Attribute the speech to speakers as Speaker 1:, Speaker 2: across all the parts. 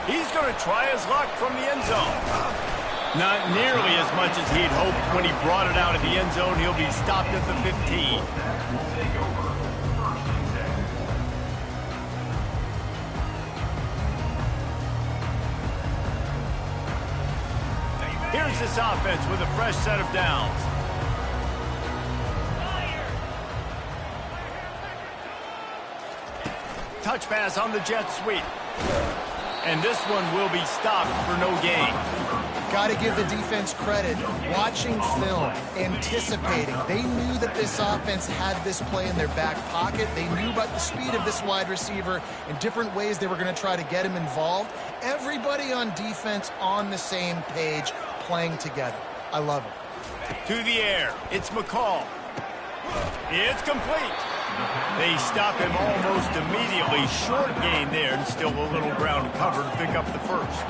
Speaker 1: He's going to try his luck from the end zone. Not nearly as much as he'd hoped when he brought it out of the end zone. He'll be stopped at the 15. Here's this offense with a fresh set of downs. Touch pass on the jet sweep. And this one will be stopped for no gain.
Speaker 2: Got to give the defense credit. Watching film, anticipating. They knew that this offense had this play in their back pocket. They knew about the speed of this wide receiver and different ways they were going to try to get him involved. Everybody on defense on the same page, playing together. I love it.
Speaker 1: To the air. It's McCall. It's complete. They stop him almost immediately. Short gain there, and still a little ground cover to pick up the first.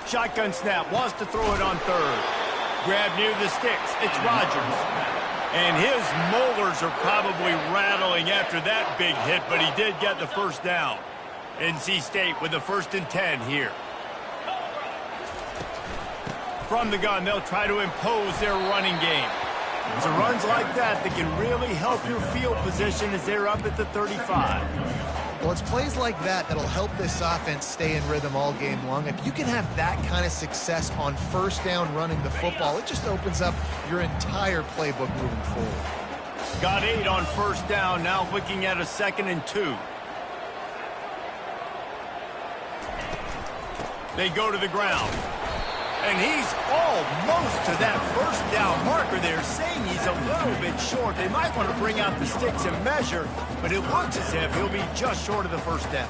Speaker 1: Shotgun snap, wants to throw it on third. Grab near the sticks, it's Rodgers. And his molars are probably rattling after that big hit, but he did get the first down. NC State with the 1st and 10 here. From the gun, they'll try to impose their running game. It's runs like that that can really help your field position as they're up at the 35.
Speaker 2: Well, it's plays like that that'll help this offense stay in rhythm all game long. If you can have that kind of success on first down running the football, it just opens up your entire playbook moving forward.
Speaker 1: Got 8 on first down, now looking at a 2nd and 2. They go to the ground. And he's almost to that first down marker there, saying he's a little bit short. They might want to bring out the sticks and measure, but it looks as if he'll be just short of the first down.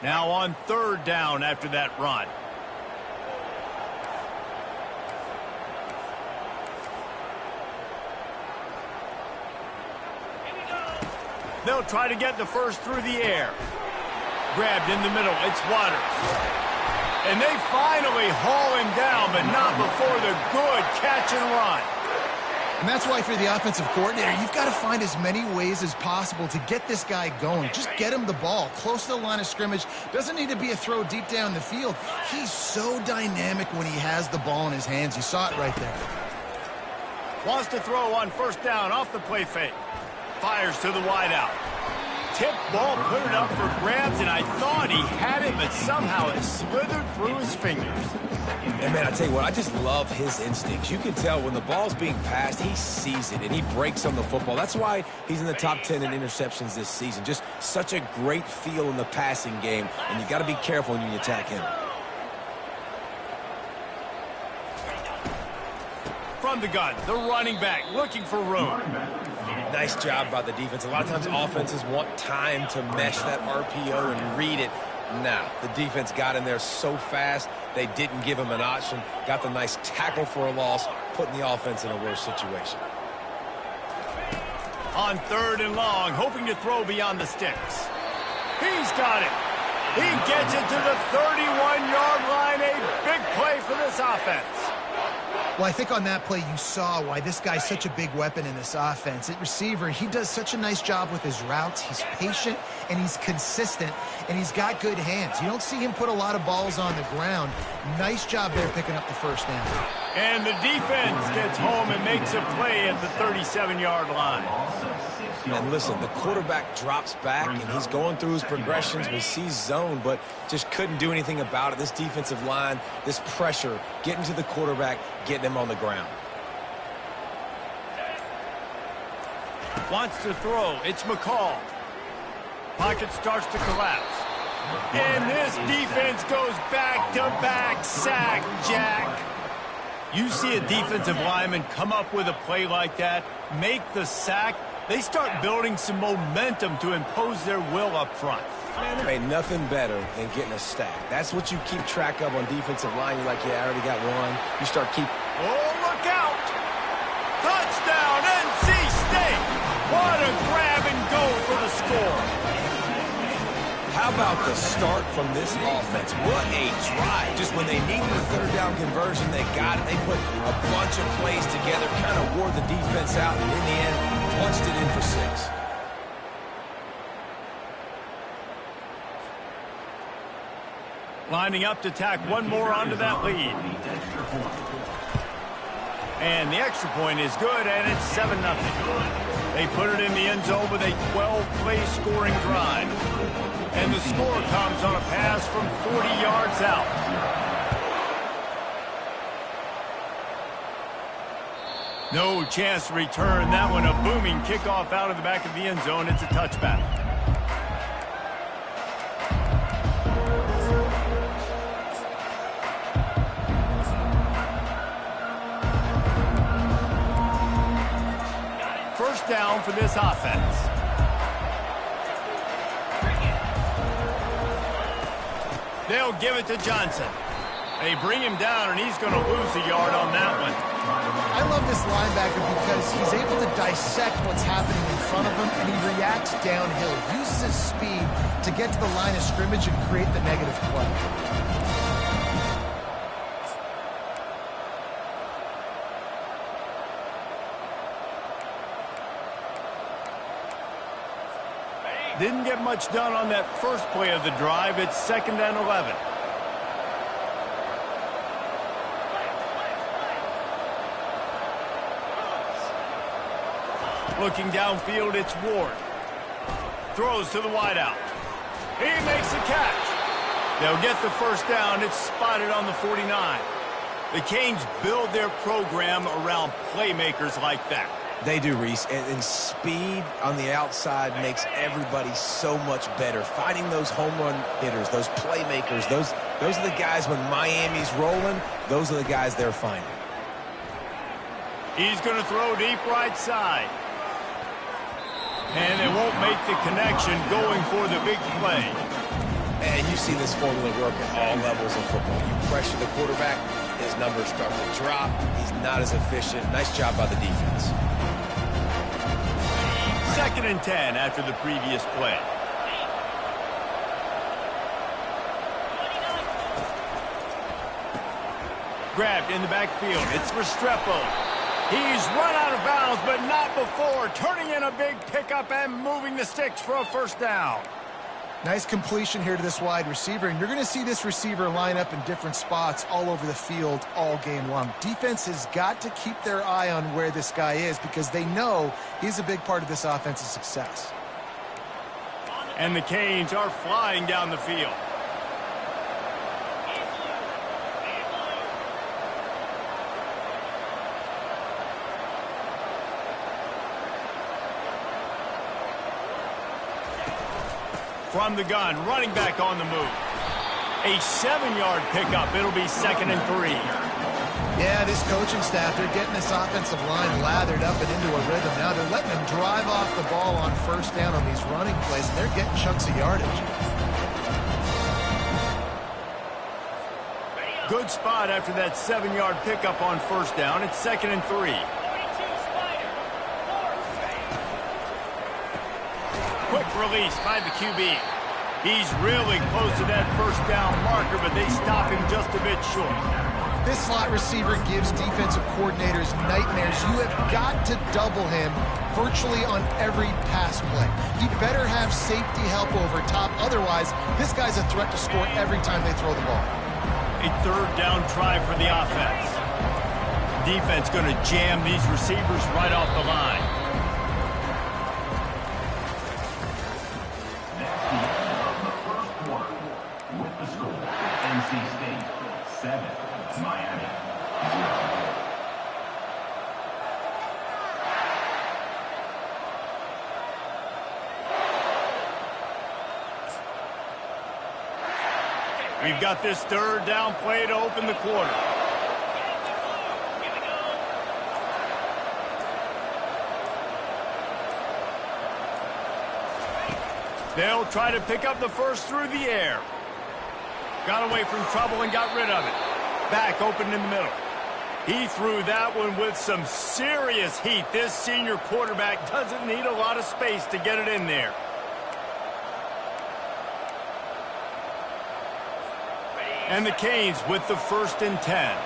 Speaker 1: Now on 3rd down after that run. They'll try to get the first through the air. Grabbed in the middle. It's Waters. And they finally haul him down, but not before the good catch and run.
Speaker 2: And that's why, for the offensive coordinator, you've got to find as many ways as possible to get this guy going. Just get him the ball close to the line of scrimmage. Doesn't need to be a throw deep down the field. He's so dynamic when he has the ball in his hands. You saw it right there.
Speaker 1: Wants to throw on first down off the play fake. Fires to the wideout. Tip ball, put it up for grabs, and I thought he had it, but somehow it slithered through his fingers.
Speaker 3: And man, I tell you what, I just love his instincts. You can tell when the ball's being passed, he sees it, and he breaks on the football. That's why he's in the top 10 in interceptions this season. Just such a great feel in the passing game, and you got to be careful when you attack him.
Speaker 1: From the gun, the running back looking for room.
Speaker 3: Nice job by the defense. A lot of times offenses want time to mesh that RPO and read it. Nah, the defense got in there so fast, they didn't give him an option. Got the nice tackle for a loss, putting the offense in a worse situation.
Speaker 1: On 3rd and long, hoping to throw beyond the sticks. He's got it. He gets it to the 31-yard line. A big play for this offense.
Speaker 2: Well, I think on that play you saw why this guy's such a big weapon in this offense. At receiver, he does such a nice job with his routes. He's patient, and he's consistent, and he's got good hands. You don't see him put a lot of balls on the ground. Nice job there picking up the first down.
Speaker 1: And the defense gets home and makes a play at the 37-yard line.
Speaker 3: And listen, the quarterback drops back, and he's going through his progressions. We see zone, but just couldn't do anything about it. This defensive line, this pressure, getting to the quarterback, getting him on the ground.
Speaker 1: Wants to throw. It's McCall. Pocket starts to collapse. And this defense goes back-to-back sack, Jack. You see a defensive lineman come up with a play like that, make the sack, they start building some momentum to impose their will up front.
Speaker 3: Man, there ain't nothing better than getting a stack. That's what you keep track of on defensive line. You're like, yeah, I already got one. You start keep.
Speaker 1: Oh, look out! Touchdown, NC State! What a grab and go for the score.
Speaker 3: How about the start from this offense? What a drive. Just when they needed a third down conversion, they got it. They put a bunch of plays together, kind of wore the defense out, and in the end, punched it in for 6.
Speaker 1: Lining up to tack one more onto that lead. And the extra point is good, and it's 7-0. They put it in the end zone with a 12-play scoring drive. And the score comes on a pass from 40 yards out. No chance to return that one. A booming kickoff out of the back of the end zone. It's a touchback. First down for this offense. They'll give it to Johnson. They bring him down, and he's going to lose a yard on that one.
Speaker 2: I love this linebacker because he's able to dissect what's happening in front of him, and he reacts downhill, uses his speed to get to the line of scrimmage and create the negative play.
Speaker 1: Didn't get much done on that first play of the drive. It's 2nd and 11. Looking downfield, it's Ward. Throws to the wideout. He makes the catch. They'll get the first down. It's spotted on the 49. The Canes build their program around playmakers like that.
Speaker 3: They do, Reese, and speed on the outside makes everybody so much better. Finding those home run hitters, those playmakers, those are the guys when Miami's rolling, those are the guys they're finding.
Speaker 1: He's going to throw deep right side. And they won't make the connection going for the big play.
Speaker 3: And you see this formula work at all levels of football. You pressure the quarterback, his numbers start to drop. He's not as efficient. Nice job by the defense.
Speaker 1: 2nd and 10 after the previous play. Grabbed in the backfield. It's Restrepo. He's run out of bounds, but not before. Turning in a big pickup and moving the sticks for a first down.
Speaker 2: Nice completion here to this wide receiver, and you're going to see this receiver line up in different spots all over the field all game long. Defense has got to keep their eye on where this guy is because they know he's a big part of this offense's success.
Speaker 1: And the Canes are flying down the field. From the gun, running back on the move. A 7-yard pickup. It'll be 2nd and 3.
Speaker 2: Yeah, this coaching staff, they're getting this offensive line lathered up and into a rhythm. Now they're letting them drive off the ball on first down on these running plays, and they're getting chunks of yardage.
Speaker 1: Good spot after that 7-yard pickup on first down. It's 2nd and 3. Quick release by the QB. He's really close to that first down marker, but they stop him just a bit short.
Speaker 2: This slot receiver gives defensive coordinators nightmares. You have got to double him virtually on every pass play. He better have safety help over top. Otherwise, this guy's a threat to score every time they throw the ball.
Speaker 1: A 3rd down try for the offense. Defense going to jam these receivers right off the line.
Speaker 4: NC State 7, Miami 0.
Speaker 1: We've got this 3rd down play to open the quarter. They'll try to pick up the first through the air. Got away from trouble and got rid of it. Back open in the middle. He threw that one with some serious heat. This senior quarterback doesn't need a lot of space to get it in there. And the Canes with the 1st and 10.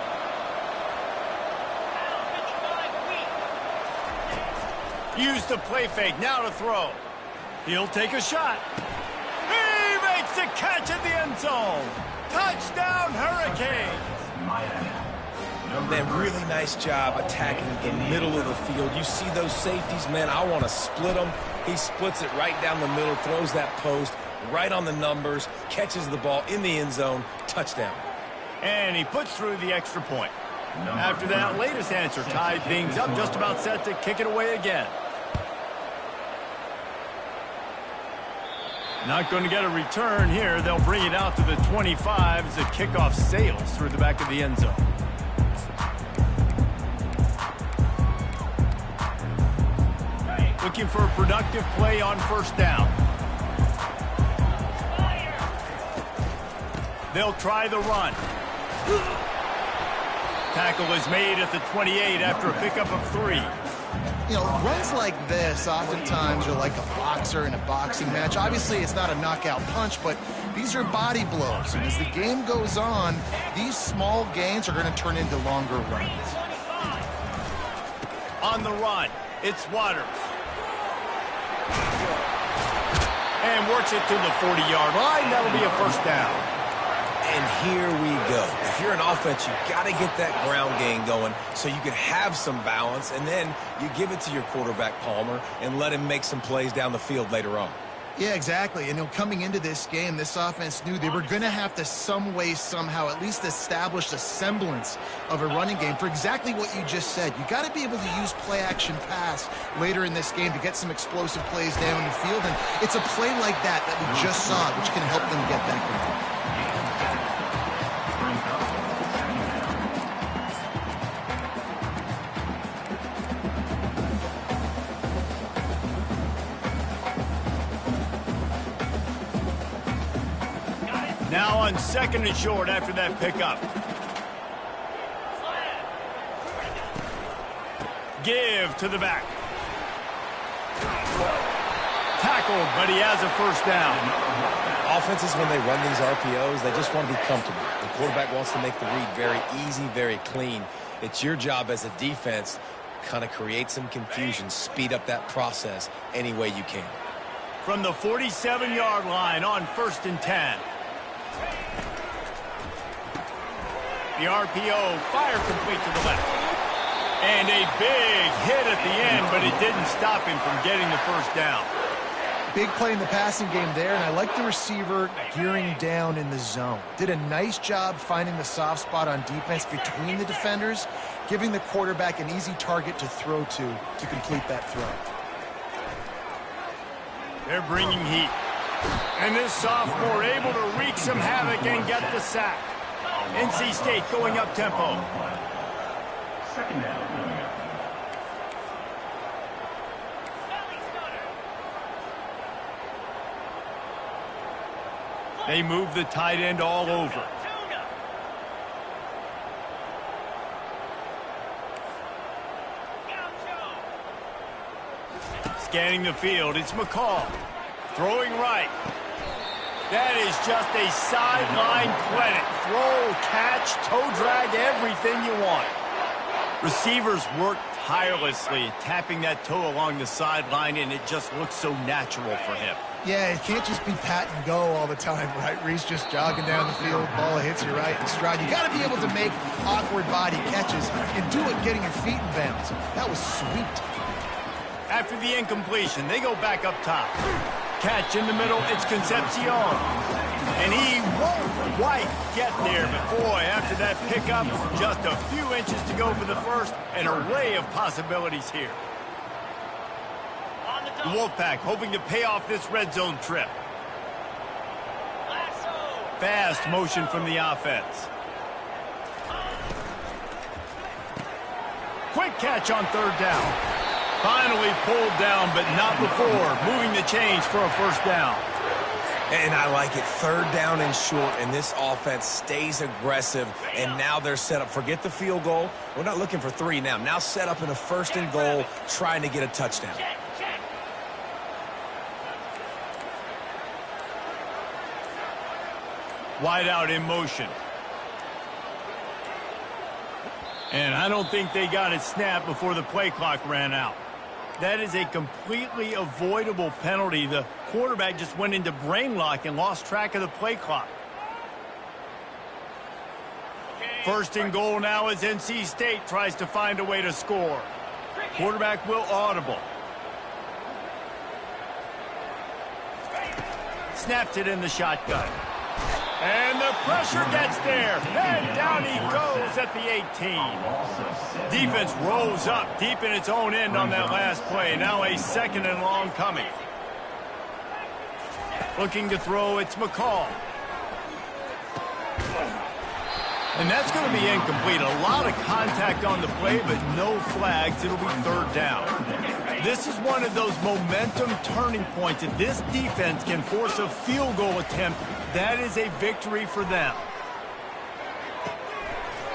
Speaker 1: Use the play fake, now to throw. He'll take a shot. He makes the catch in the end zone. Touchdown, Hurricanes.
Speaker 3: Man, really nice job attacking the middle of the field. You see those safeties, man, I want to split them. He splits it right down the middle, throws that post, right on the numbers, catches the ball in the end zone, touchdown.
Speaker 1: And he puts through the extra point. After that latest answer tied things up, just about set to kick it away again. Not going to get a return here. They'll bring it out to the 25 as the kickoff sails through the back of the end zone. Looking for a productive play on 1st down. They'll try the run. Tackle is made at the 28 after a pickup of 3.
Speaker 2: You know, runs like this oftentimes are like a boxer in a boxing match. Obviously, it's not a knockout punch, but these are body blows. And as the game goes on, these small gains are going to turn into longer runs.
Speaker 1: On the run, it's Waters. And works it to the 40-yard line. That'll be a 1st down.
Speaker 3: And here we go. If you're an offense, you got to get that ground game going so you can have some balance, and then you give it to your quarterback, Palmer, and let him make some plays down the field later on.
Speaker 2: Yeah, exactly. And coming into this game, this offense knew they were going to have to some way, somehow, at least establish a semblance of a running game for exactly what you just said. You got to be able to use play-action pass later in this game to get some explosive plays down the field. And it's a play like that we just saw, which can help them get that going.
Speaker 1: Now on 2nd and short after that pickup. Give to the back. Tackled, but he has a 1st down.
Speaker 3: Offenses, when they run these RPOs, they just want to be comfortable. The quarterback wants to make the read very easy, very clean. It's your job as a defense to kind of create some confusion, speed up that process any way you can.
Speaker 1: From the 47-yard line on 1st and 10. The RPO, fire complete to the left. And a big hit at the end, but it didn't stop him from getting the 1st down.
Speaker 2: Big play in the passing game there, and I like the receiver gearing down in the zone. Did a nice job finding the soft spot on defense between the defenders, giving the quarterback an easy target to throw to complete that throw.
Speaker 1: They're bringing heat. And this sophomore able to wreak some havoc and get the sack. NC State going up tempo.
Speaker 4: 2nd down.
Speaker 1: They move the tight end all over. Scanning the field, it's McCall. Throwing right. That is just a sideline clinic. Throw, catch, toe drag, everything you want. Receivers work tirelessly, tapping that toe along the sideline, and it just looks so natural for him.
Speaker 2: Yeah, it can't just be pat and go all the time, right? Reese just jogging down the field, ball hits you right in stride. You got to be able to make awkward body catches and do it getting your feet in bounds. That was sweet.
Speaker 1: After the incompletion, they go back up top. Catch in the middle, it's Concepcion. And he won't quite get there, but boy, after that pickup, just a few inches to go for the 1st, an array of possibilities here. The Wolfpack hoping to pay off this red zone trip. Fast motion from the offense. Quick catch on 3rd down. Finally pulled down, but not before. Moving the chains for a 1st down.
Speaker 3: And I like it. 3rd down and short, and this offense stays aggressive, and now they're set up. Forget the field goal. We're not looking for 3 now. Now set up in a 1st and goal, trying to get a touchdown.
Speaker 1: Wide out in motion. And I don't think they got it snapped before the play clock ran out. That is a completely avoidable penalty. The quarterback just went into brain lock and lost track of the play clock. First and goal now as NC State tries to find a way to score. Quarterback will audible. Snapped it in the shotgun. And the pressure gets there. And down he goes at the 18. Defense rolls up deep in its own end on that last play. Now a second and long coming. Looking to throw, it's McCall. And that's going to be incomplete. A lot of contact on the play, but no flags. It'll be third down. This is one of those momentum turning points. If this defense can force a field goal attempt, that is a victory for them.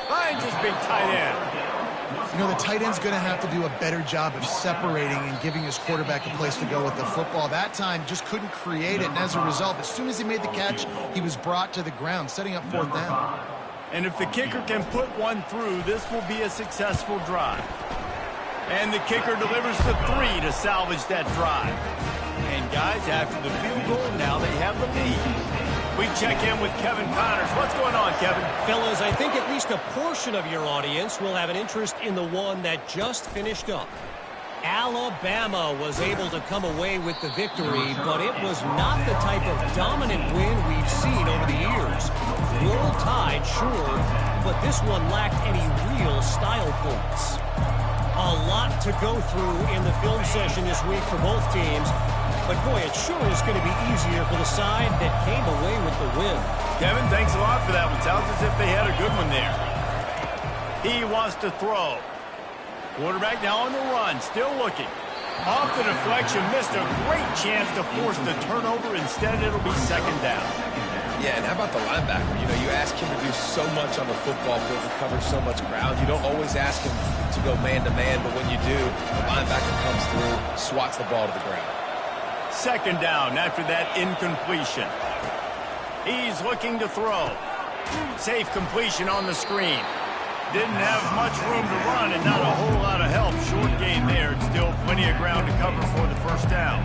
Speaker 1: Finds his big tight end.
Speaker 2: You know, the tight end's going to have to do a better job of separating and giving his quarterback a place to go with the football. That time just couldn't create it, and as a result, as soon as he made the catch, he was brought to the ground, setting up fourth down.
Speaker 1: And if the kicker can put one through, this will be a successful drive. And the kicker delivers the 3 to salvage that drive. And guys, after the field goal, now they have the lead. We check in with Kevin Connors. What's going on, Kevin?
Speaker 5: Fellas, I think at least a portion of your audience will have an interest in the one that just finished up. Alabama was able to come away with the victory, but it was not the type of dominant win we've seen over the years. Roll Tide, sure, but this one lacked any real style points. A lot to go through in the film session this week for both teams, but boy, it sure is going to be easier for the side that came away with the win.
Speaker 1: Kevin, thanks a lot for that one. Sounds as if they had a good one there. He wants to throw. Quarterback now on the run, still looking. Off the deflection, missed a great chance to force the turnover. Instead, it'll be second down.
Speaker 3: Yeah, and how about the linebacker? You know, you ask him to do so much on the football field, to cover so much ground. You don't always ask him to go man-to-man, but when you do, the linebacker comes through, swats the ball to the ground.
Speaker 1: Second down after that incompletion. He's looking to throw. Safe completion on the screen. Didn't have much room to run and not a whole lot of help. Short gain there. Still plenty of ground to cover for the first down.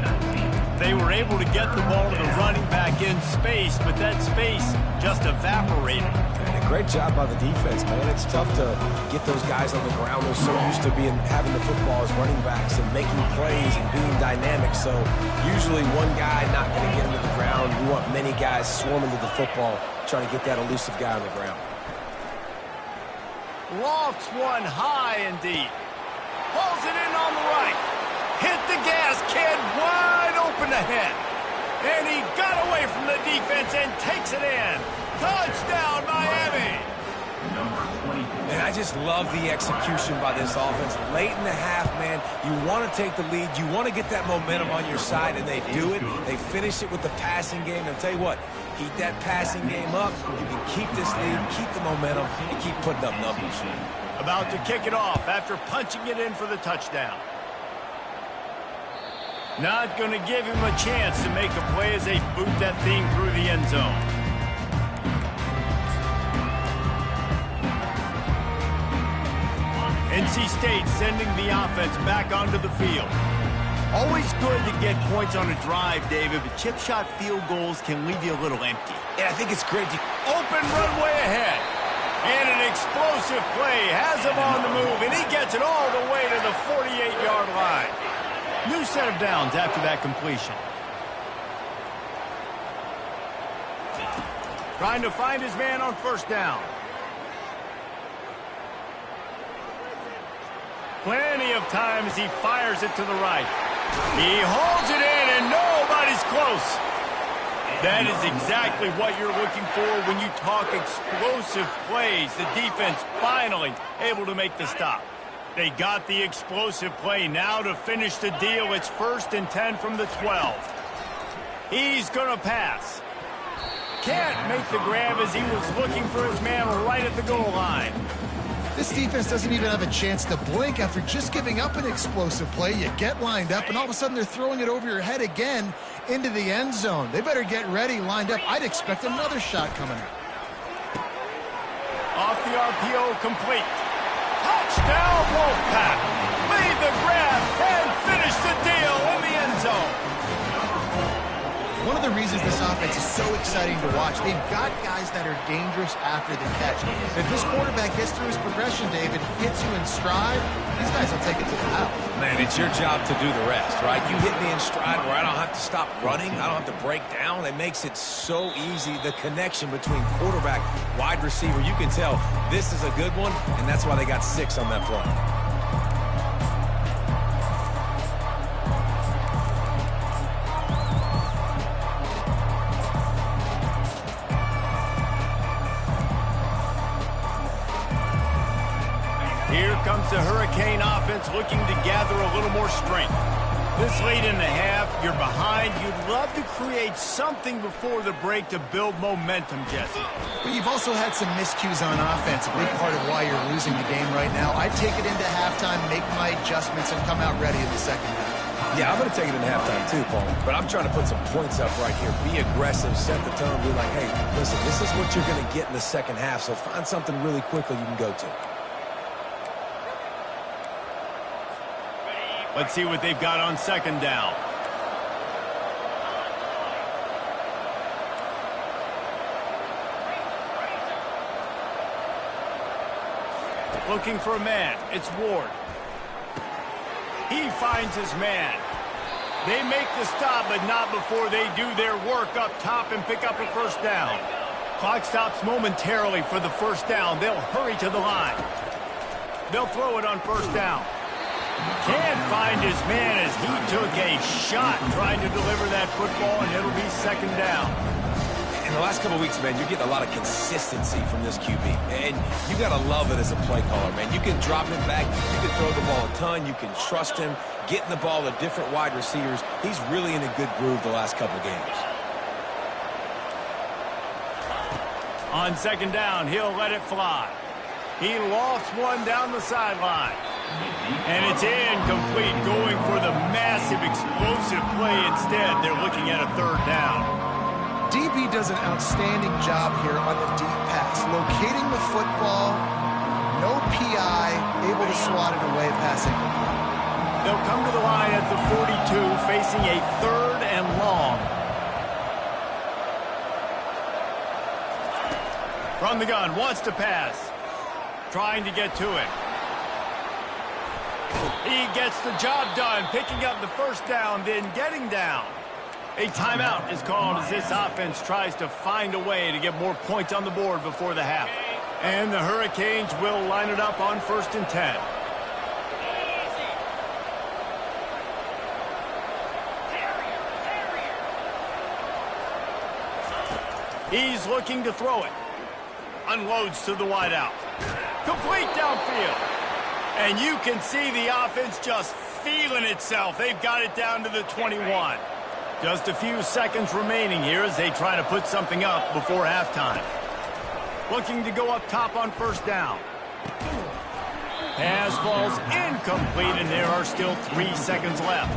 Speaker 1: They were able to get the ball to the running back in space, but that space just evaporated.
Speaker 3: And a great job by the defense, man. It's tough to get those guys on the ground. They're so used to having the football as running backs and making plays and being dynamic. So usually one guy not going to get into the ground. You want many guys swarming to the football, trying to get that elusive guy on the ground.
Speaker 1: Lofts one high and deep. Pulls it in on the right. Hit the gas, kid. Wide open ahead. And he got away from the defense and takes it in. Touchdown, Miami.
Speaker 3: And I just love the execution by this offense. Late in the half, man, you want to take the lead. You want to get that momentum on your side, and they do it. They finish it with the passing game. And I'll tell you what, keep that passing game up. You can keep this lead, keep the momentum, and keep putting up numbers.
Speaker 1: About to kick it off after punching it in for the touchdown. Not going to give him a chance to make a play as they boot that thing through the end zone. NC State sending the offense back onto the field. Always good to get points on a drive, David, but chip shot field goals can leave you a little empty.
Speaker 3: Yeah, I think it's great.
Speaker 1: Open runway ahead. And an explosive play has him on the move, and he gets it all the way to the 48-yard line. New set of downs after that completion. Trying to find his man on first down. Plenty of time as he fires it to the right. He holds it in, and nobody's close. That is exactly what you're looking for when you talk explosive plays. The defense finally able to make the stop. They got the explosive play. Now to finish the deal, it's 1st and 10 from the 12. He's going to pass. Can't make the grab as he was looking for his man right at the goal line.
Speaker 2: This defense doesn't even have a chance to blink after just giving up an explosive play. You get lined up, and all of a sudden they're throwing it over your head again into the end zone. They better get ready, lined up. I'd expect another shot coming up.
Speaker 1: Off the RPO, complete. Touchdown, Wolfpack. Lead the grab and finish the deal in the end zone.
Speaker 2: One of the reasons this offense is so exciting to watch, they've got guys that are dangerous after the catch. If this quarterback gets through his progression, David, hits you in stride, these guys will take it to the house.
Speaker 3: Man, it's your job to do the rest, right? You hit me in stride where I don't have to stop running. I don't have to break down. It makes it so easy. The connection between quarterback, wide receiver, you can tell this is a good one, and that's why they got 6 on that play.
Speaker 1: Here comes the Hurricane offense looking to gather a little more strength. This late in the half, you're behind. You'd love to create something before the break to build momentum, Jesse.
Speaker 2: But you've also had some miscues on offense, a big part of why you're losing the game right now. I'd take it into halftime, make my adjustments, and come out ready in the second half.
Speaker 3: Yeah, I'm going to take it into halftime too, Paul. But I'm trying to put some points up right here. Be aggressive, set the tone, be like, hey, listen, this is what you're going to get in the second half, so find something really quickly you can go to.
Speaker 1: Let's see what they've got on second down. Looking for a man. It's Ward. He finds his man. They make the stop, but not before they do their work up top and pick up a first down. Clock stops momentarily for the first down. They'll hurry to the line. They'll throw it on first down. Can't find his man as he took a shot trying to deliver that football, and it'll be second down.
Speaker 3: In the last couple of weeks, man, you're getting a lot of consistency from this QB. And you got to love it as a play caller, man. You can drop him back. You can throw the ball a ton. You can trust him, getting the ball to different wide receivers. He's really in a good groove the last couple of games.
Speaker 1: On second down, he'll let it fly. He lofts one down the sideline. And it's incomplete, going for the massive, explosive play instead. They're looking at a third down.
Speaker 2: DB does an outstanding job here on the deep pass, locating the football, no PI, able to swat it away, passing.
Speaker 1: They'll come to the line at the 42, facing a third and long. From the gun, wants to pass. Trying to get to it. He gets the job done, picking up the first down, then getting down. A timeout is called as this offense tries to find a way to get more points on the board before the half. And the Hurricanes will line it up on 1st and 10. He's looking to throw it. Unloads to the wideout. Complete downfield. And you can see the offense just feeling itself. They've got it down to the 21. Just a few seconds remaining here as they try to put something up before halftime. Looking to go up top on first down. Pass falls incomplete, and there are still 3 seconds left.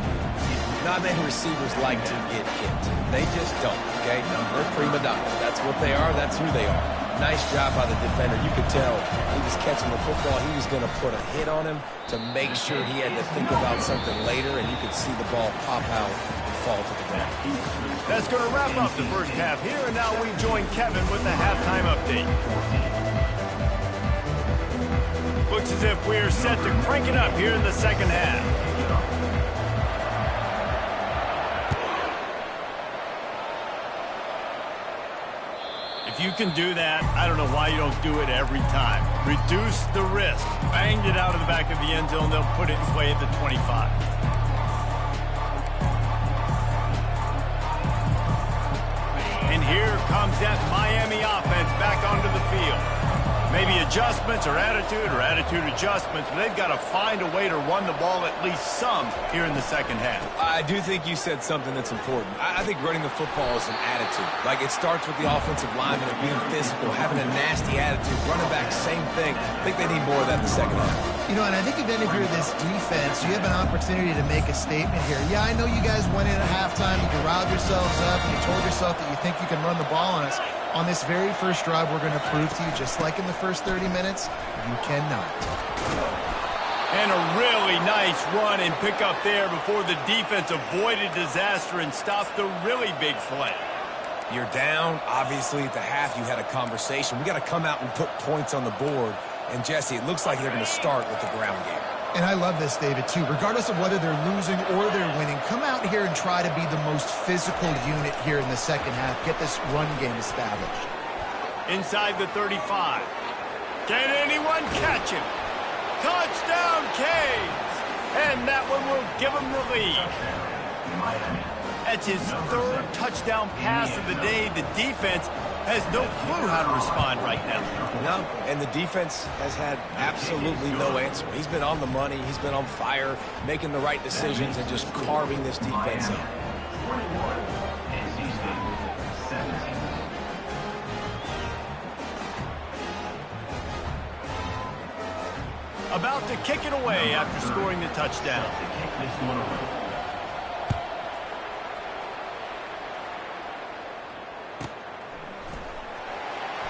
Speaker 3: Not many receivers like to get hit. They just don't, okay? They're prima donnas. That's what they are. That's who they are. Nice job by the defender. You could tell he was catching the football. He was going to put a hit on him to make sure he had to think about something later, and you could see the ball pop out and fall to the ground.
Speaker 1: That's going to wrap up the first half here, and now we join Kevin with the halftime update. Looks as if we're set to crank it up here in the second half. If you can do that, I don't know why you don't do it every time. Reduce the risk. Banged it out of the back of the end zone. They'll put it in play at the 25. And here comes that Miami offense back onto the field. Maybe adjustments or attitude adjustments, but they've got to find a way to run the ball at least some here in the second half.
Speaker 3: I do think you said something that's important. I think running the football is an attitude. Like, it starts with the offensive lineman and being physical, having a nasty attitude. Running back, same thing. I think they need more of that in the second half.
Speaker 2: You know, and I think even if you're this defense, you have an opportunity to make a statement here. Yeah, I know you guys went in at halftime and you riled yourselves up and you told yourself that you think you can run the ball on us. On this very first drive, we're going to prove to you, just like in the first 30 minutes, you cannot.
Speaker 1: And a really nice run and pick up there before the defense avoided disaster and stopped the really big play.
Speaker 3: You're down. Obviously, at the half, you had a conversation. We got to come out and put points on the board. And, Jesse, it looks like they're going to start with the ground game.
Speaker 2: And I love this, David, too. Regardless of whether they're losing or they're winning, come out here and try to be the most physical unit here in the second half. Get this run game established. Inside the 35.
Speaker 1: Can anyone catch him? Touchdown, Canes! And that one will give him the lead. That's his third touchdown pass of the day. The defense has no clue how to respond right now.
Speaker 3: No, and the defense has had absolutely no answer. He's been on the money. He's been on fire, making the right decisions and just carving this defense up.
Speaker 1: About to kick it away after scoring the touchdown.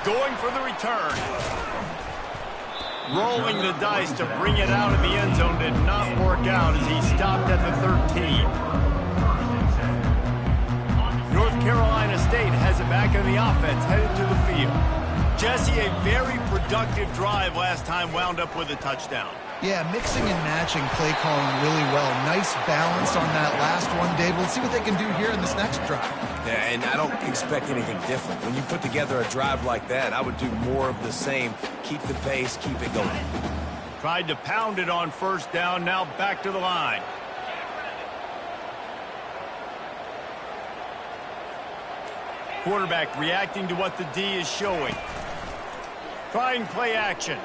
Speaker 1: Going for the return. Rolling the dice to bring it out of the end zone did not work out as he stopped at the 13. North Carolina State has it back in the offense, headed to the field. Jesse, a very productive drive last time wound up with a touchdown.
Speaker 2: Yeah, mixing and matching play calling really well. Nice balance on that last one, Dave. Let's see what they can do here in this next drive.
Speaker 3: Yeah, and I don't expect anything different. When you put together a drive like that, I would do more of the same. Keep the pace, keep it going.
Speaker 1: Tried to pound it on first down, now back to the line. Quarterback reacting to what the D is showing. Trying play action.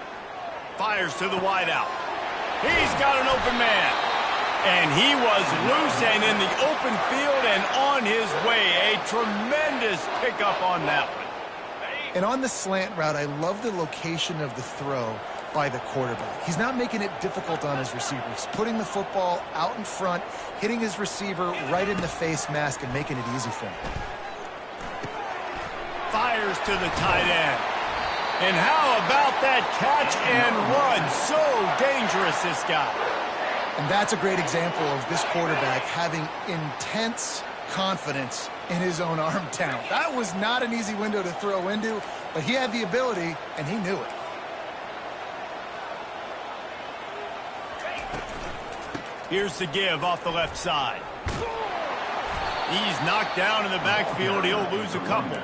Speaker 1: Fires to the wideout. He's got an open man. And he was loose and in the open field and on his way. A tremendous pickup on that one.
Speaker 2: And on the slant route, I love the location of the throw by the quarterback. He's not making it difficult on his receivers. Putting the football out in front, hitting his receiver right in the face mask and making it easy for him.
Speaker 1: Fires to the tight end. And how about that catch and run? So dangerous, this guy.
Speaker 2: And that's a great example of this quarterback having intense confidence in his own arm talent. That was not an easy window to throw into, but he had the ability, and he knew it.
Speaker 1: Here's the give off the left side. He's knocked down in the backfield. He'll lose a couple.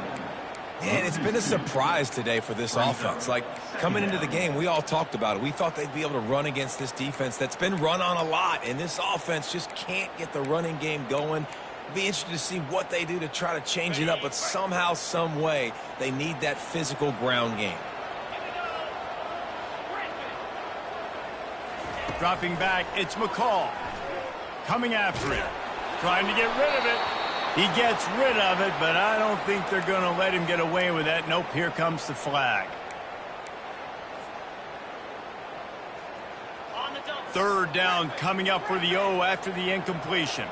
Speaker 3: And it's been a surprise today for this offense. Like, coming into the game, we all talked about it. We thought they'd be able to run against this defense that's been run on a lot, and this offense just can't get the running game going. Be interested to see what they do to try to change it up, but somehow, some way, they need that physical ground game.
Speaker 1: Dropping back, it's McCall. Coming after him. Trying to get rid of it. He gets rid of it, but I don't think they're going to let him get away with that. Nope, here comes the flag. Third down coming up for the O after the incompletion.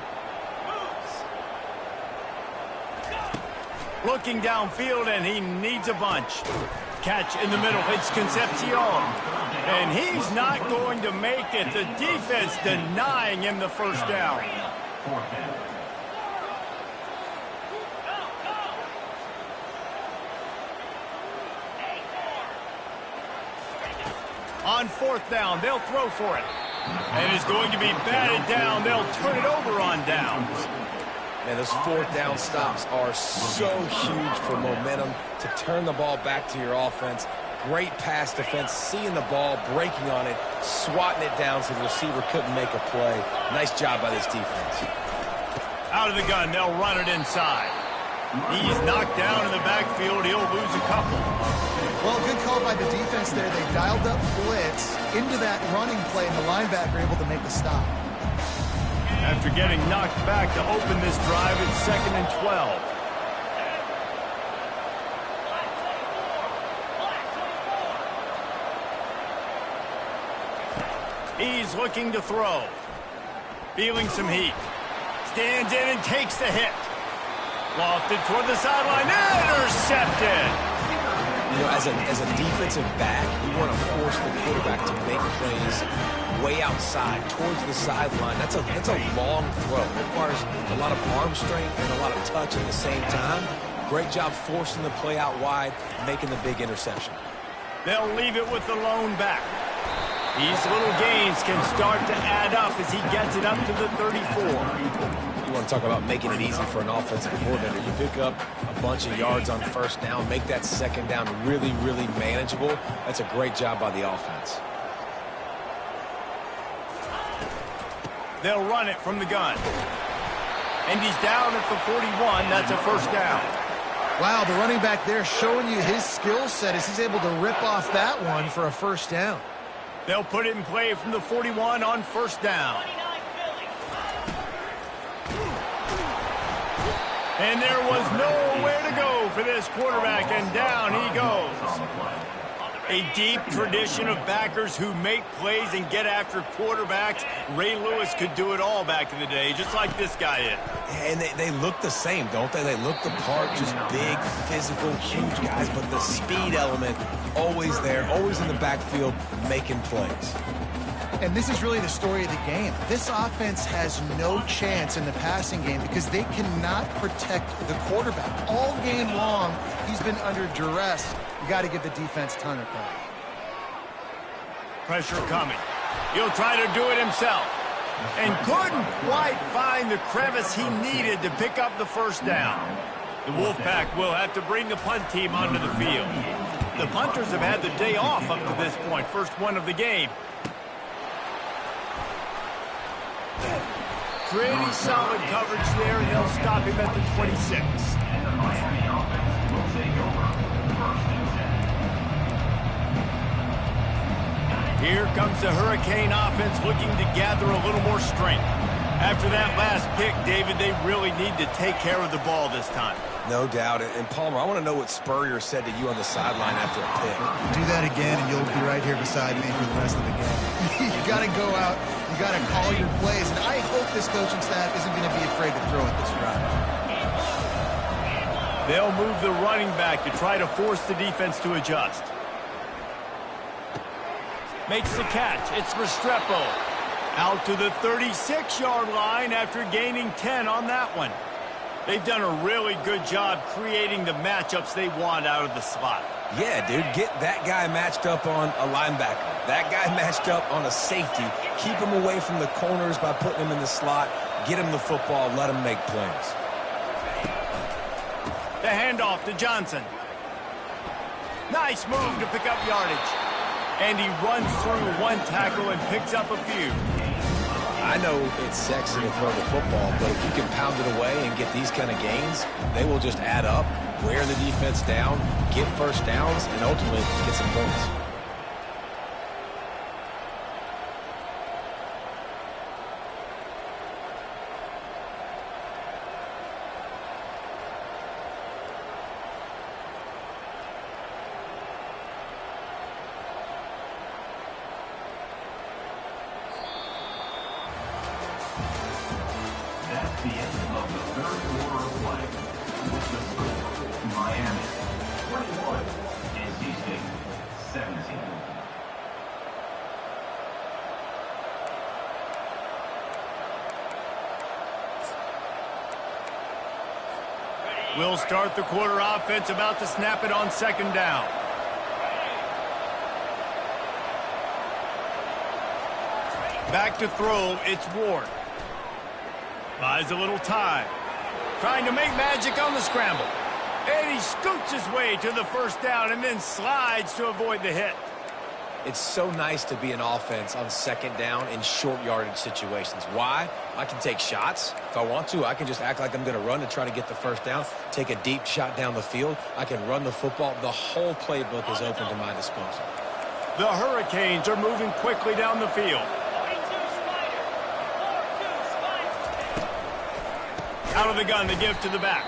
Speaker 1: Looking downfield, and he needs a bunch. Catch in the middle. It's Concepcion. And he's not going to make it. The defense denying him the first down. On fourth down, they'll throw for it. And it's going to be batted down. They'll turn it over on downs.
Speaker 3: Man, those fourth down stops are so huge for momentum to turn the ball back to your offense. Great pass defense, seeing the ball, breaking on it, swatting it down so the receiver couldn't make a play. Nice job by this defense.
Speaker 1: Out of the gun, they'll run it inside. He's knocked down in the backfield. He'll lose a couple.
Speaker 2: Well, good call by the defense there. They dialed up blitz into that running play, and the linebacker able to make the stop.
Speaker 1: After getting knocked back to open this drive, it's 2nd and 12. He's looking to throw. Feeling some heat. Stands in and takes the hit. Lofted toward the sideline. Intercepted.
Speaker 3: You know, as a defensive back, you want to force the quarterback to make plays way outside, towards the sideline. That's a long throw. It requires a lot of arm strength and a lot of touch at the same time. Great job forcing the play out wide, making the big interception.
Speaker 1: They'll leave it with the lone back. These little gains can start to add up as he gets it up to the 34.
Speaker 3: You want to talk about making it easy for an offensive coordinator. You pick up a bunch of yards on first down, make that second down really, really manageable. That's a great job by the offense.
Speaker 1: They'll run it from the gun. And he's down at the 41. That's a first down.
Speaker 2: Wow, the running back there showing you his skill set as he's able to rip off that one for a first down.
Speaker 1: They'll put it in play from the 41 on first down. And there was nowhere to go for this quarterback, and down he goes. A deep tradition of backers who make plays and get after quarterbacks. Ray Lewis could do it all back in the day, just like this guy is.
Speaker 3: And they look the same, don't they? They look the part, just big, physical, huge guys, but the speed element always there, always in the backfield, making plays.
Speaker 2: And this is really the story of the game. This offense has no chance in the passing game because they cannot protect the quarterback. All game long, he's been under duress. You got to give the defense a ton of credit.
Speaker 1: Pressure coming. He'll try to do it himself. And couldn't quite find the crevice he needed to pick up the first down. The Wolfpack will have to bring the punt team onto the field. The punters have had the day off up to this point. First one of the game. Pretty solid coverage there, and they'll stop him at the 26. Here comes the Hurricane offense looking to gather a little more strength. After that last pick, David, they really need to take care of the ball this time.
Speaker 3: No doubt. And Palmer, I want to know what Spurrier said to you on the sideline after a pick.
Speaker 2: Do that again, and you'll be right here beside me for the rest of the game. You got to go out. You got to call your plays, and I hope this coaching staff isn't going to be afraid to throw at this drive.
Speaker 1: They'll move the running back to try to force the defense to adjust. Makes the catch. It's Restrepo. Out to the 36-yard line after gaining 10 on that one. They've done a really good job creating the matchups they want out of the slot.
Speaker 3: Yeah, dude, get that guy matched up on a linebacker. That guy matched up on a safety. Keep him away from the corners by putting him in the slot. Get him the football. Let him make plays.
Speaker 1: The handoff to Johnson. Nice move to pick up yardage. And he runs through one tackle and picks up a few.
Speaker 3: I know it's sexy to throw the football, but if you can pound it away and get these kind of gains, they will just add up, wear the defense down, get first downs, and ultimately get some points.
Speaker 4: That's the end of the third quarter of play. With the score, Miami 21, NC State 17.
Speaker 1: We'll start the quarter offense, about to snap it on second down. Back to throw, it's Ward. Buys a little time. Trying to make magic on the scramble. And he scoots his way to the first down and then slides to avoid the hit.
Speaker 3: It's so nice to be an offense on second down in short yardage situations. Why? I can take shots. If I want to, I can just act like I'm going to run to try to get the first down, take a deep shot down the field. I can run the football. The whole playbook is open to my disposal.
Speaker 1: The Hurricanes are moving quickly down the field. Out of the gun, the give to the back.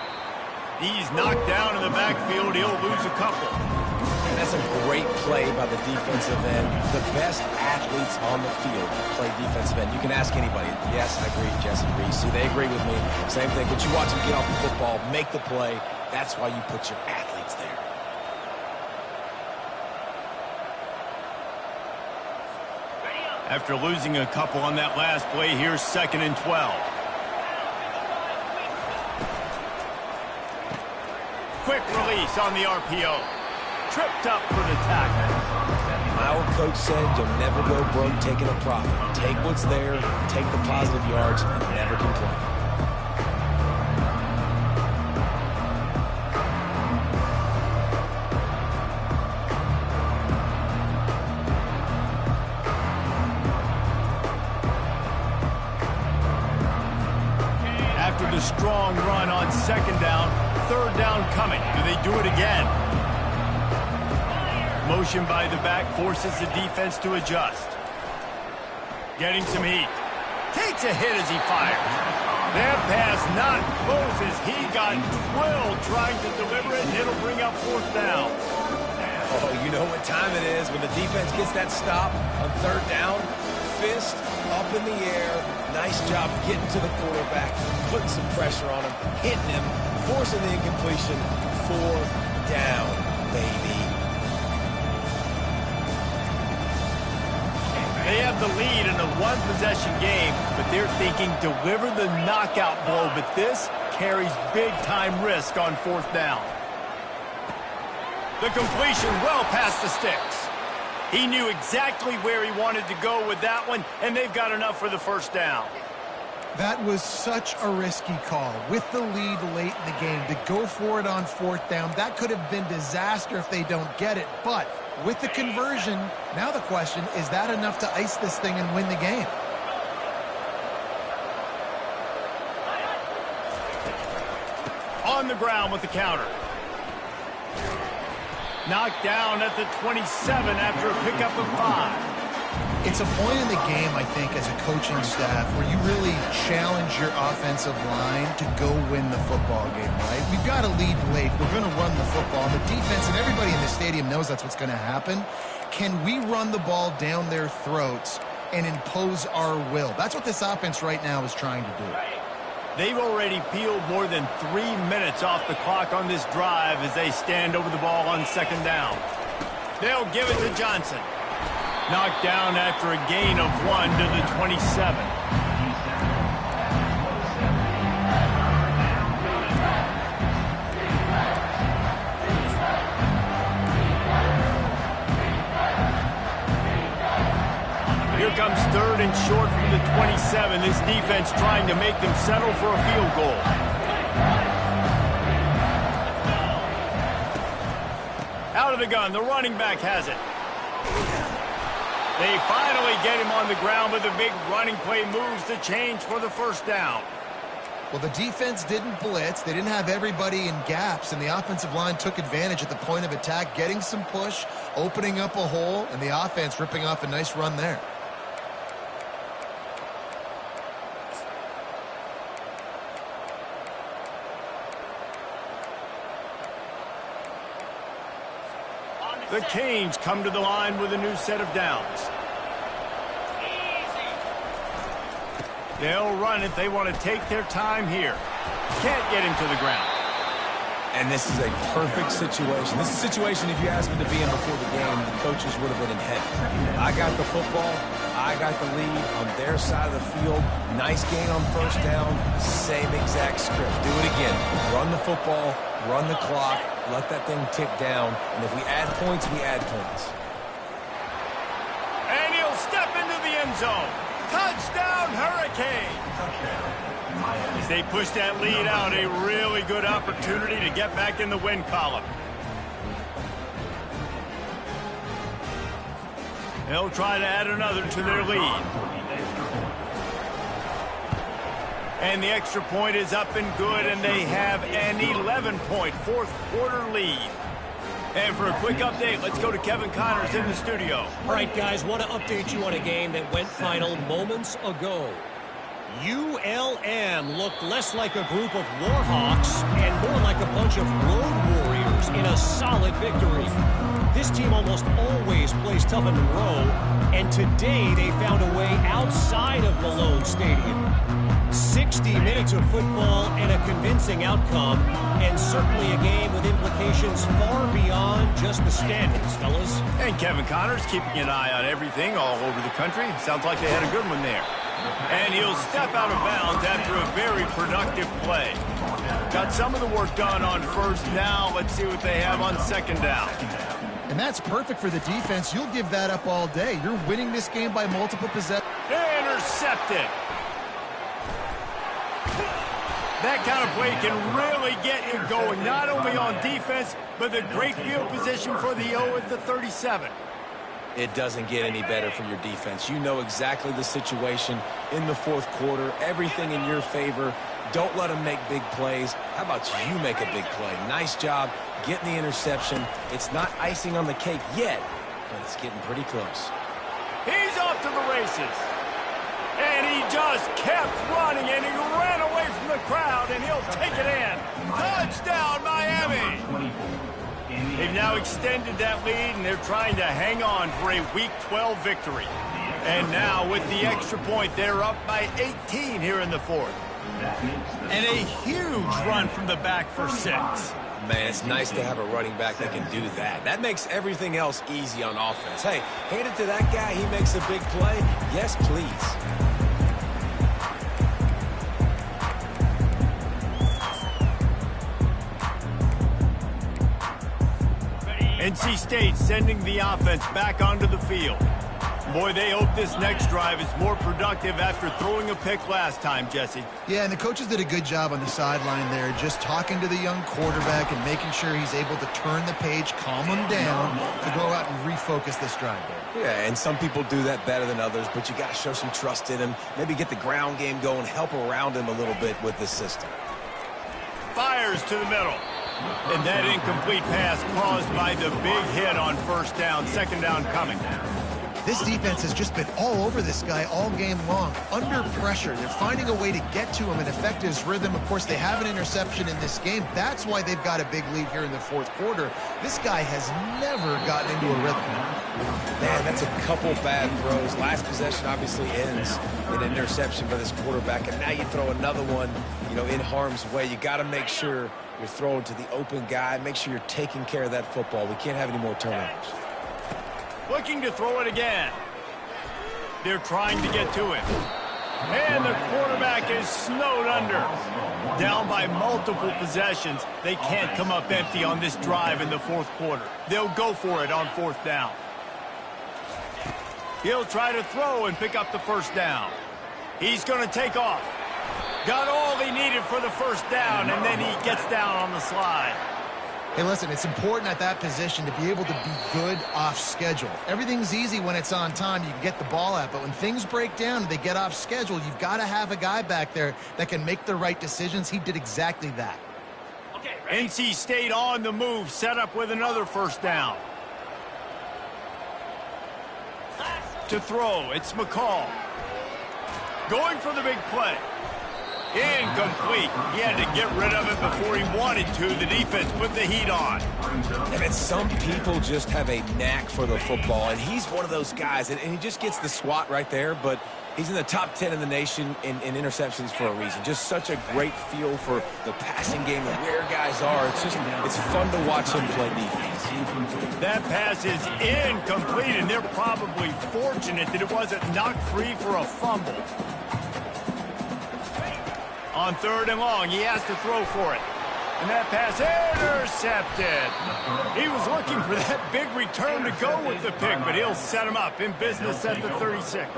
Speaker 1: He's knocked down in the backfield. He'll lose a couple.
Speaker 3: that's a great play by the defensive end. The best athletes on the field play defensive end. You can ask anybody. Yes, I agree, Jesse Reese. See, they agree with me. Same thing. But you watch them get off the football, make the play. That's why you put your athletes there.
Speaker 1: After losing a couple on that last play, here's 2nd and 12. Quick release on the RPO. Tripped up for the tackle.
Speaker 3: My old coach said you'll never go broke taking a profit. Take what's there, take the positive yards, and never complain.
Speaker 1: After the strong run on 2nd down, 3rd down coming. Do they do it again? Motion by the back forces the defense to adjust. Getting some heat. Takes a hit as he fires. That pass not close as he got drilled trying to deliver it, and it'll bring up 4th down.
Speaker 3: Oh, you know what time it is when the defense gets that stop on 3rd down. Fist up in the air. Nice job getting to the quarterback, putting some pressure on him, hitting him, forcing the incompletion. 4th down, baby.
Speaker 1: They have the lead in a one-possession game, but they're thinking deliver the knockout blow, but this carries big-time risk on 4th down. The completion well past the sticks. He knew exactly where he wanted to go with that one, and they've got enough for the 1st down.
Speaker 2: That was such a risky call. With the lead late in the game, to go for it on 4th down, that could have been disaster if they don't get it. But with the conversion, now the question, is that enough to ice this thing and win the game?
Speaker 1: On the ground with the counter. Knocked down at the 27 after a pickup of 5.
Speaker 2: It's a point in the game, I think, as a coaching staff where you really challenge your offensive line to go win the football game, right? We've got a lead late. We're going to run the football. And the defense and everybody in the stadium knows that's what's going to happen. Can we run the ball down their throats and impose our will? That's what this offense right now is trying to do.
Speaker 1: They've already peeled more than 3 minutes off the clock on this drive as they stand over the ball on 2nd down. They'll give it to Johnson. Knocked down after a gain of 1 to the 27. Here comes 3rd and short from the 27. This defense trying to make them settle for a field goal. Out of the gun, the running back has it. They finally get him on the ground, but the big running play moves the change for the 1st down.
Speaker 2: Well, the defense didn't blitz. They didn't have everybody in gaps, and the offensive line took advantage at the point of attack, getting some push, opening up a hole, and the offense ripping off a nice run there.
Speaker 1: The Canes come to the line with a new set of downs. They'll run it. They want to take their time here. Can't get him to the ground.
Speaker 3: And this is a perfect situation. This is a situation, if you asked me to be in before the game, the coaches would have been in heaven. I got the football. I got the lead on their side of the field. Nice gain on 1st down. Same exact script. Do it again. Run the football. Run the clock. Let that thing tick down. And if we add points, we add points.
Speaker 1: And he'll step into the end zone. Touchdown, Hurricane! As they push that lead out, a really good opportunity to get back in the win column. They'll try to add another to their lead. And the extra point is up and good, and they have an 11-point fourth-quarter lead. And for a quick update, let's go to Kevin Connors in the studio.
Speaker 5: All right, guys, want to update you on a game that went final moments ago. ULM looked less like a group of Warhawks and more like a bunch of road warriors in a solid victory. This team almost always plays tough in the row, and today they found a way outside of Malone Stadium. 60 minutes of football and a convincing outcome, and certainly a game with implications far beyond just the standings, fellas.
Speaker 1: And Kevin Connors keeping an eye on everything all over the country. Sounds like they had a good one there. And he'll step out of bounds after a very productive play. Got some of the work done on first down. Let's see what they have on second down.
Speaker 2: And that's perfect for the defense. You'll give that up all day. You're winning this game by multiple possessions.
Speaker 1: Intercepted. That kind of play can really get you going, not only on defense, but the great field position for the O at the 37.
Speaker 3: It doesn't get any better for your defense. You know exactly the situation in the fourth quarter, everything in your favor. Don't let them make big plays. How about you make a big play? Nice job getting the interception. It's not icing on the cake yet, but it's getting pretty close.
Speaker 1: He's off to the races. And he just kept running, and he ran away from the crowd, and he'll take it in. Touchdown, Miami! They've now extended that lead, and they're trying to hang on for a Week 12 victory. And now, with the extra point, they're up by 18 here in the fourth. And a huge run from the back for 6.
Speaker 3: Man, it's nice to have a running back that can do that. That makes everything else easy on offense. Hey, hand it to that guy. He makes a big play. Yes, please.
Speaker 1: NC State sending the offense back onto the field. Boy, they hope this next drive is more productive after throwing a pick last time, Jesse.
Speaker 2: Yeah, and the coaches did a good job on the sideline there, just talking to the young quarterback and making sure he's able to turn the page, calm him down, to go out and refocus this drive there.
Speaker 3: Yeah, and some people do that better than others, but you got to show some trust in him, maybe get the ground game going, help around him a little bit with this system.
Speaker 1: Fires to the middle. And that incomplete pass caused by the big hit on first down, second down coming.
Speaker 2: This defense has just been all over this guy all game long. Under pressure, they're finding a way to get to him and affect his rhythm. Of course, they have an interception in this game. That's why they've got a big lead here in the fourth quarter. This guy has never gotten into a rhythm.
Speaker 3: Man, that's a couple bad throws. Last possession obviously ends in an interception by this quarterback, and now you throw another one, in harm's way. You got to make sure you're throwing to the open guy. Make sure you're taking care of that football. We can't have any more turnovers.
Speaker 1: Looking to throw it again. They're trying to get to it. And the quarterback is snowed under. Down by multiple possessions. They can't come up empty on this drive in the fourth quarter. They'll go for it on fourth down. He'll try to throw and pick up the first down. He's going to take off. Got all he needed for the first down, and then he gets down on the slide.
Speaker 2: Hey, listen, it's important at that position to be able to be good off schedule. Everything's easy when it's on time. You can get the ball out. But when things break down and they get off schedule, you've got to have a guy back there that can make the right decisions. He did exactly that.
Speaker 1: Okay, NC State on the move, set up with another first down. To throw, it's McCall. Going for the big play. Incomplete. He had to get rid of it before he wanted to. The defense put the heat on.
Speaker 3: And some people just have a knack for the football, and he's one of those guys, and he just gets the swat right there, but he's in the top 10 in the nation in interceptions for a reason. Just such a great feel for the passing game and where guys are. It's fun to watch him play defense.
Speaker 1: That pass is incomplete, and they're probably fortunate that it wasn't knocked free for a fumble. On third and long, he has to throw for it. And that pass intercepted. He was looking for that big return to go with the pick, but he'll set him up in business at the 36.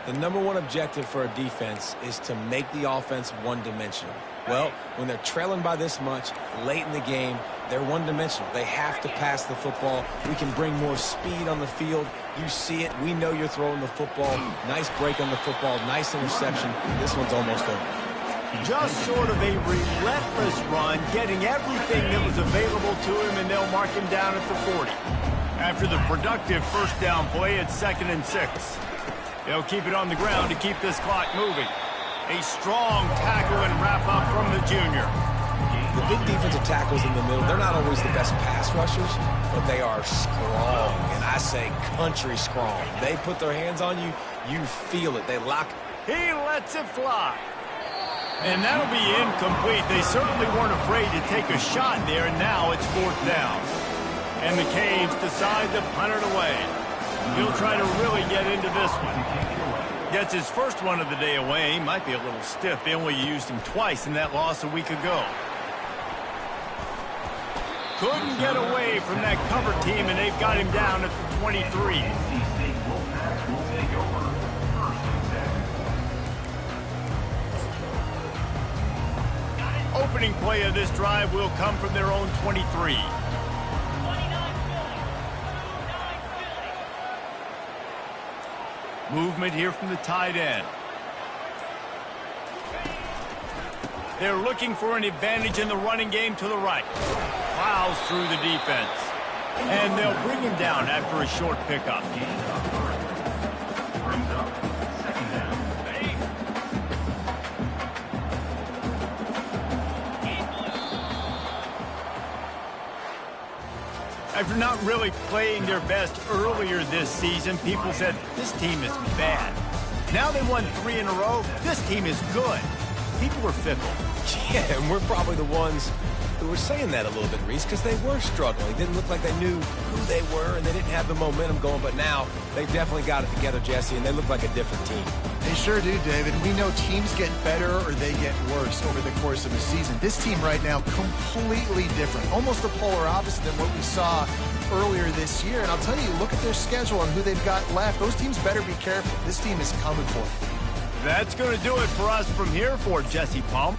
Speaker 3: The number one objective for a defense is to make the offense one-dimensional. Well, when they're trailing by this much late in the game, they're one-dimensional. They have to pass the football. We can bring more speed on the field. You see it. We know you're throwing the football. Nice break on the football. Nice interception. This one's almost over.
Speaker 1: Just sort of a relentless run, getting everything that was available to him, and they'll mark him down at the 40. After the productive first down play, it's 2nd and 6. They'll keep it on the ground to keep this clock moving. A strong tackle and wrap up from the junior.
Speaker 3: The big defensive tackles in the middle, they're not always the best pass rushers, but they are strong, and I say country strong. They put their hands on you, you feel it. They lock.
Speaker 1: He lets it fly. And that'll be incomplete. They certainly weren't afraid to take a shot there, and now it's 4th down. And the Canes decide to punt it away. He'll try to really get into this one. Gets his first one of the day away. Might be a little stiff. They only used him twice in that loss a week ago. Couldnget away from that cover team, and they've got him down at the 23. Opening play of this drive will come from their own 23. Movement here from the tight end. They're looking for an advantage in the running game to the right. Plows through the defense. And they'll bring him down after a short pickup.
Speaker 4: Brings up 2nd down.
Speaker 1: After not really playing their best earlier this season, people said, this team is bad. Now they won 3 in a row. This team is good. People were fickle.
Speaker 3: Yeah, and we're probably the ones who were saying that a little bit, Reese, because they were struggling. It didn't look like they knew who they were, and they didn't have the momentum going. But now they definitely got it together, Jesse, and they look like a different team.
Speaker 2: They sure do, David. We know teams get better or they get worse over the course of a season. This team right now, completely different. Almost the polar opposite than what we saw earlier this year. And I'll tell you, look at their schedule and who they've got left. Those teams better be careful. This team is coming for them.
Speaker 1: That's going to do it for us from here for Jesse Palm.